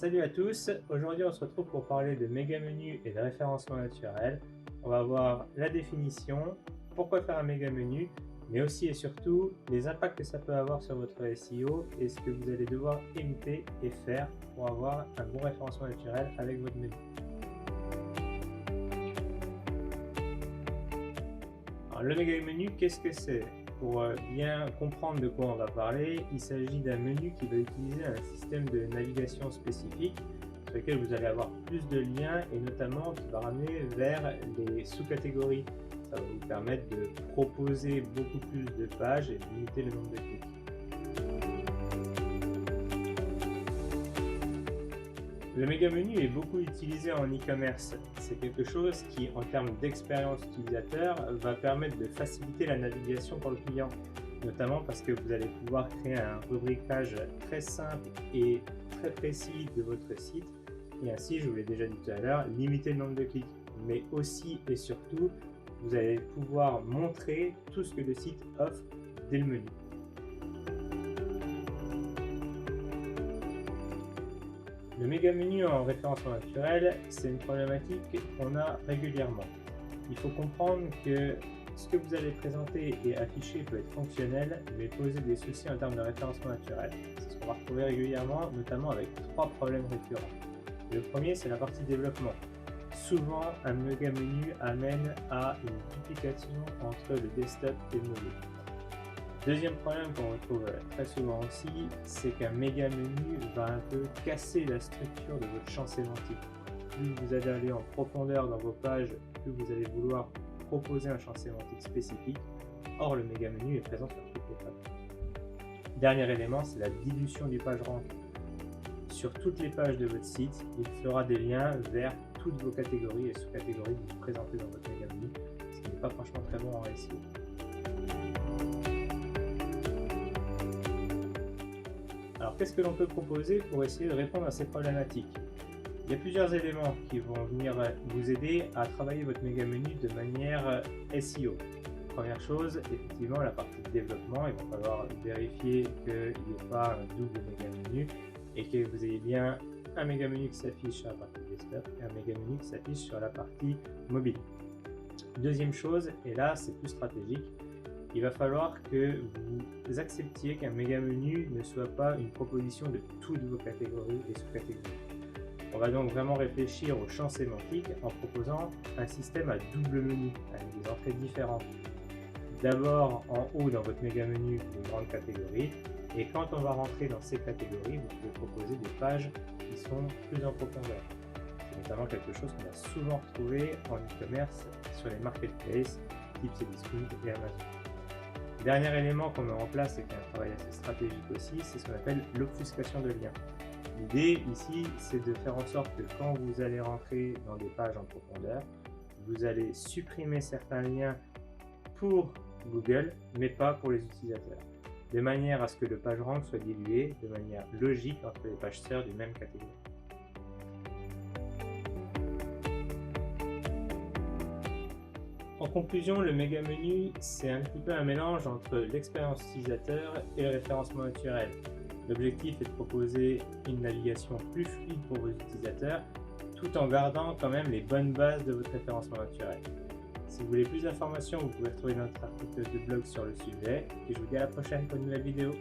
Salut à tous, aujourd'hui on se retrouve pour parler de méga menus et de référencement naturel. On va voir la définition, pourquoi faire un méga menu, mais aussi et surtout les impacts que ça peut avoir sur votre SEO et ce que vous allez devoir éviter et faire pour avoir un bon référencement naturel avec votre menu. Alors, le méga menu, qu'est-ce que c'est? Pour bien comprendre de quoi on va parler, il s'agit d'un menu qui va utiliser un système de navigation spécifique sur lequel vous allez avoir plus de liens et notamment qui va ramener vers les sous-catégories. Ça va vous permettre de proposer beaucoup plus de pages et de limiter le nombre de clics. Le méga menu est beaucoup utilisé en e-commerce. C'est quelque chose qui, en termes d'expérience utilisateur, va permettre de faciliter la navigation pour le client, notamment parce que vous allez pouvoir créer un rubricage très simple et très précis de votre site, et ainsi, je vous l'ai déjà dit tout à l'heure, limiter le nombre de clics. Mais aussi et surtout, vous allez pouvoir montrer tout ce que le site offre dès le menu. Le méga menu en référencement naturel, c'est une problématique qu'on a régulièrement. Il faut comprendre que ce que vous allez présenter et afficher peut être fonctionnel, mais poser des soucis en termes de référencement naturel. C'est ce qu'on va retrouver régulièrement, notamment avec 3 problèmes récurrents. Le premier, c'est la partie développement. Souvent, un méga menu amène à une duplication entre le desktop et le mobile. Deuxième problème qu'on retrouve très souvent aussi, c'est qu'un méga menu va un peu casser la structure de votre champ sémantique. Plus vous allez aller en profondeur dans vos pages, plus vous allez vouloir proposer un champ sémantique spécifique. Or, le méga menu est présent sur toutes les pages. Dernier élément, c'est la dilution du PageRank. Sur toutes les pages de votre site, il fera des liens vers toutes vos catégories et sous-catégories que vous présentez dans votre méga menu, ce qui n'est pas franchement très bon en SEO. Alors, qu'est-ce que l'on peut proposer pour essayer de répondre à ces problématiques? Il y a plusieurs éléments qui vont venir vous aider à travailler votre méga menu de manière SEO. Première chose, effectivement, la partie de développement, il va falloir vérifier qu'il n'y ait pas un double méga menu et que vous ayez bien un méga menu qui s'affiche sur la partie desktop et un méga menu qui s'affiche sur la partie mobile. Deuxième chose, et là c'est plus stratégique, il va falloir que vous acceptiez qu'un méga menu ne soit pas une proposition de toutes vos catégories et sous-catégories. On va donc vraiment réfléchir au champ sémantique en proposant un système à double menu, avec des entrées différentes. D'abord en haut dans votre méga menu, une grande catégorie, et quand on va rentrer dans ces catégories, vous pouvez proposer des pages qui sont plus en profondeur. C'est notamment quelque chose qu'on va souvent retrouver en e-commerce sur les marketplaces type Cdiscount et Amazon. Dernier élément qu'on met en place et qui est un travail assez stratégique aussi, c'est ce qu'on appelle l'obfuscation de liens. L'idée ici, c'est de faire en sorte que quand vous allez rentrer dans des pages en profondeur, vous allez supprimer certains liens pour Google, mais pas pour les utilisateurs, de manière à ce que le PageRank soit dilué de manière logique entre les pages sœurs d'une même catégorie. En conclusion, le méga menu, c'est un petit peu un mélange entre l'expérience utilisateur et le référencement naturel. L'objectif est de proposer une navigation plus fluide pour vos utilisateurs, tout en gardant quand même les bonnes bases de votre référencement naturel. Si vous voulez plus d'informations, vous pouvez retrouver notre article de blog sur le sujet, et je vous dis à la prochaine pour une nouvelle vidéo.